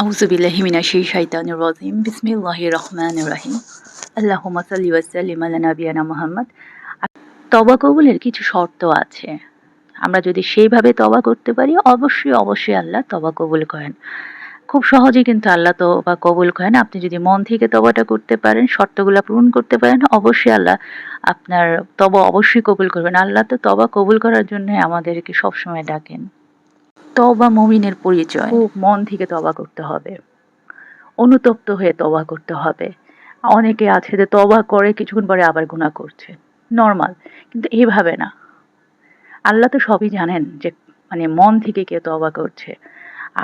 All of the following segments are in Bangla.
আউযুবিল্লাহি মিনাশ শাইতানির রাজিম বিসমিল্লাহির রহমানির রহিম আল্লাহুম্মা সাল্লি ওয়া সাল্লিম আলা নাবিয়ানা মুহাম্মদ। তওবা কবুলের কিছু শর্ত আছে। আমরা যদি সেইভাবে তওবা করতে পারি অবশ্যই আল্লাহ তওবা কবুল করেন। খুব সহজেই কিন্তু আল্লাহ তওবা কবুল করেন। আপনি যদি মন থেকে তওবাটা করতে পারেন, শর্তগুলা পূরণ করতে পারেন, অবশ্যই আল্লাহ আপনার তওবা অবশ্যই কবুল করবেন। আল্লাহ তো তওবা কবুল করার জন্যই আমাদেরকে সবসময় ডাকেন। তওবা মুমিনের পরিচয়। খুব মন থেকে তওবা করতে হবে। অনুতপ্ত হয়ে তওবা করতে হবে। অনেকে আছে যে তওবা করে কিছুক্ষণ পরে আবার গুনাহ করছে। নরমাল। কিন্তু এভাবে না। আল্লাহ তো সবই জানেন যে মানে মন থেকে কে তওবা করছে।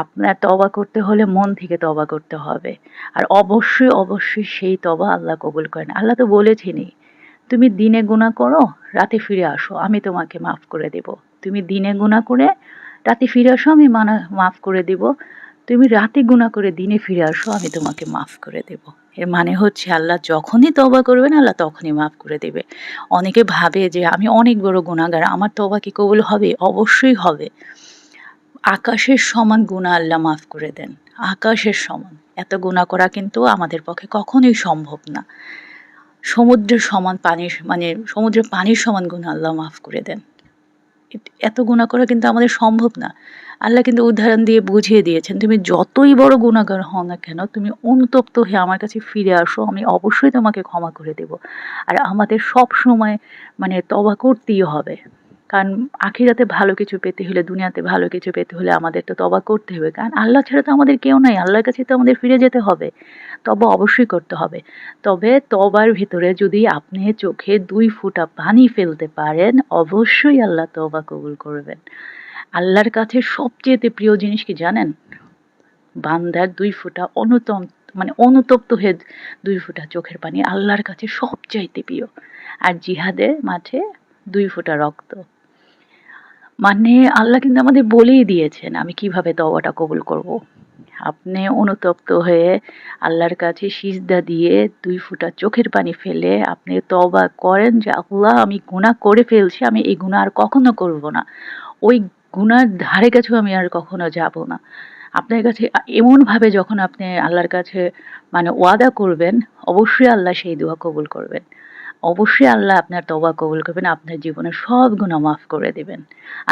আপনার তওবা করতে হলে মন থেকে তওবা করতে হবে। আর অবশ্যই সেই তওবা আল্লাহ কবুল করেন। আল্লাহ তো বলেছেনই, তুমি দিনে গুনাহ করো, রাতে ফিরে আসো, আমি তোমাকে মাফ করে দেব। তুমি দিনে গুনাহ করে রাতে ফিরে আসো, আমি মাফ করে দেব। তুমি রাতে গুনাহ করে দিনে ফিরে আসো, আমি তোমাকে মাফ করে দেব। এর মানে হচ্ছে আল্লাহ যখনই তওবা করবেন আল্লাহ তখনই মাফ করে দেবে। অনেকে ভাবে যে আমি অনেক বড় গুনাহগার, আমার তওবা কি কবুল হবে? অবশ্যই হবে। আকাশের সমান গুনাহ আল্লাহ মাফ করে দেন। আকাশের সমান। এত গুনাহ করা কিন্তু আমাদের পক্ষে কখনোই সম্ভব না। সমুদ্রের সমান পানির মানে সমুদ্রের পানির সমান গুনাহ আল্লাহ মাফ করে দেন। এত গুনাহ করা কিন্তু আমাদের সম্ভব না। আল্লাহ কিন্তু উদাহরণ দিয়ে বুঝিয়ে দিয়েছেন, তুমি যতই বড় গুনাহগার হও না কেন, তুমি অনুতপ্ত হয়ে আমার কাছে ফিরে আসো, আমি অবশ্যই তোমাকে ক্ষমা করে দেব। আর আমাদের সবসময় মানে তওবা করতেই হবে। কারণ আখিরাতে ভালো কিছু পেতে হলে, দুনিয়াতে ভালো কিছু পেতে হলে আমাদের তো তওবা করতে হবে। কারণ আল্লাহ ছাড়া তো আমাদের কেউ নাই। আল্লাহর কাছেই তো আমাদের ফিরে যেতে হবে। তওবা অবশ্যই করতে হবে। তবে তওবার ভিতরে যদি আপনি চোখে ২ ফোঁটা পানি ফেলতে পারেন, অবশ্যই আল্লাহ তওবা কবুল করবেন। আল্লাহর কাছে সবচেয়েতে প্রিয় জিনিস কি জানেন? বান্দার ২ ফোঁটা অনুতপ্ত হয়ে ২ ফোঁটা চোখের পানি আল্লাহর কাছে সবচাইতে প্রিয়। আর জিহাদের মাঠে ২ ফোঁটা রক্ত। মানে আল্লাহ কিন্তু আমাদের বলেই দিয়েছেন আমি কিভাবে তওবাটা কবুল করব। আপনি অনুতপ্ত হয়ে আল্লাহর কাছে সিজদা দিয়ে ২ ফোঁটা চোখের পানি ফেলে আপনি তওবা করেন যে, আল্লাহ আমি গুনাহ করে ফেলছি, আমি এই গুনাহ আর কখনো করব না। ওই গুনার ধারে কাছেও আমি আর কখনো যাব না। আপনার কাছে এমনভাবে যখন আপনি আল্লাহর কাছে মানে ওয়াদা করবেন, অবশ্যই আল্লাহ সেই দোয়া কবুল করবেন। অবশ্যই আল্লাহ আপনার তওবা কবুল করবেন, আপনার জীবনের সব গুনাহ মাফ করে দিবেন।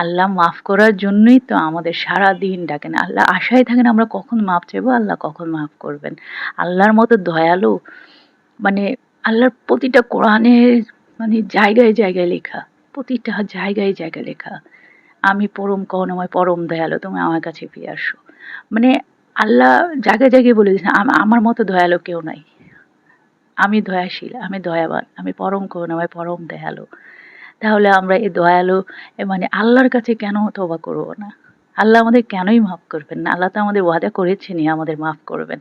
আল্লাহ মাফ করার জন্যই তো আমাদের সারাদিন ডাকেন। আল্লাহ আশায় থাকেন আমরা কখন মাফ চাইবো, আল্লাহ কখন মাফ করবেন। আল্লাহর মতো দয়ালু মানে আল্লাহর প্রতিটা কোরআনের মানে জায়গায় লেখা। প্রতিটা জায়গায় লেখা। আমি পরম করুণাময়, পরম দয়ালু, তুমি আমার কাছে ফিরে আসো। মানে আল্লাহ জায়গায় বলে দিয়েছেন আমার মতো দয়ালু কেউ নাই। আমি দয়াশীল, আমি দয়াবান, আমি পরম করুণাময়, পরম দয়ালু। তাহলে আমরা এই দয়ালু মানে আল্লাহর কাছে কেন তওবা করব না? আল্লাহ আমাদের কেনই মাফ করবেন না? আল্লাহ তো আমাদের ওয়াদা করেছেনই আমাদের মাফ করবেন।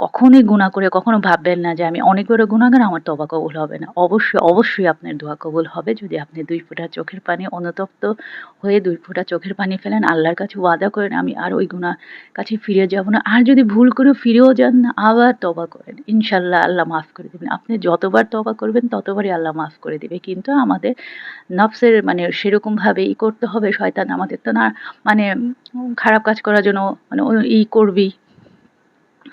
কখনোই গুনাহ করে কখনো ভাববেন না যে আমি অনেক বড় গুনাহগার, আমার তওবা কবুল হবে না। অবশ্যই আপনার দোয়া কবুল হবে যদি আপনি ২ ফোঁটা চোখের পানি অনুতপ্ত হয়ে ২ ফোঁটা চোখের পানি ফেলেন, আল্লাহর কাছে ওয়াদা করেন আমি আর ওই গুনাহ কাছে ফিরে যাব না। আর যদি ভুল করেও ফিরেও যান না, আবার তওবা করেন। ইনশাআল্লাহ আল্লাহ মাফ করে দিবেন। আপনি যতবার তওবা করবেন ততবারই আল্লাহ মাফ করে দিবে। কিন্তু আমাদের নফসের মানে সেরকমভাবে করতে হবে, শয়তান আমাদের তো না মানে খারাপ কাজ করার জন্য মানে করবেই।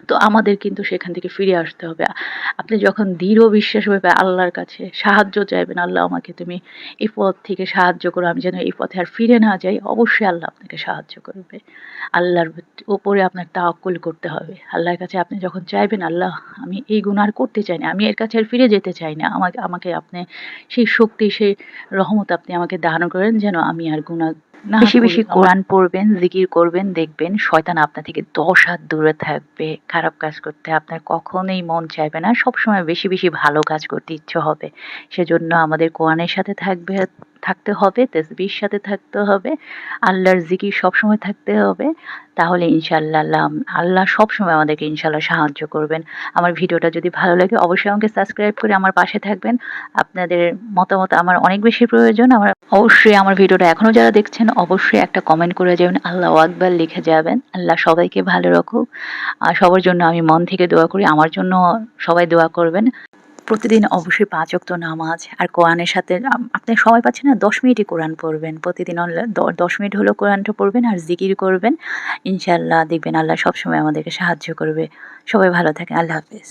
তো আমাদের কিন্তু সেখান থেকে ফিরে আসতে হবে। আপনি যখন দৃঢ় বিশ্বাসভাবে আল্লাহর কাছে সাহায্য চাইবেন, আল্লাহ আমাকে তুমি এই পথ থেকে সাহায্য করো, আমি যেন এই পথে আর ফিরে না যাই, অবশ্যই আল্লাহ আপনাকে সাহায্য করবে। আল্লাহর উপরে আপনার তাওয়াক্কুল করতে হবে। আল্লাহর কাছে আপনি যখন চাইবেন, আল্লাহ আমি এই গুনাহ আর করতে চাই না, আমি এর কাছে আর ফিরে যেতে চাই না। আমাকে আপনি সেই শক্তি, সেই রহমত আপনি আমাকে দান করেন যেন আমি আর গুনাহ না বেশি কোরআন পড়বেন, জিকির করবেন, দেখবেন শয়তান আপনার থেকে ১০ হাত দূরে থাকবে। খারাপ কাজ করতে আপনার কখনোই মন চাইবে না। সবসময় বেশি ভালো কাজ করতে ইচ্ছে হবে। সেজন্য আমাদের কোরআনের সাথে থাকতে হবে, তাসবিহর সাথে থাকতে হবে, আল্লাহর জিকির সবসময় থাকতে হবে। তাহলে ইনশাআল্লাহ আল্লাহ সবসময় আমাদেরকে ইনশাআল্লাহ সাহায্য করবেন। আমার ভিডিওটা যদি ভালো লাগে অবশ্যই আমাকে সাবস্ক্রাইব করে আমার পাশে থাকবেন। আপনাদের মতামত আমার অনেক বেশি প্রয়োজন। অবশ্যই আমার ভিডিওটা এখনো যারা দেখছেন অবশ্যই একটা কমেন্ট করে যাবেন, আল্লাহু আকবার লিখে যাবেন। আল্লাহ সবাইকে ভালো রাখুক। আর সবার জন্য আমি মন থেকে দোয়া করি। আমার জন্য সবাই দোয়া করবেন। প্রতিদিন অবশ্যই ৫ ওয়াক্ত নামাজ আর কোরআনের সাথে আপনি সময় পাচ্ছেন না ১০ মিনিটই কোরআন পড়বেন। প্রতিদিন ১০ মিনিট হলেও কোরআনটা পড়বেন আর জিকির করবেন। ইনশাআল্লাহ দেখবেন আল্লাহ সবসময় আমাদেরকে সাহায্য করবে। সবাই ভালো থাকেন। আল্লাহ হাফেজ।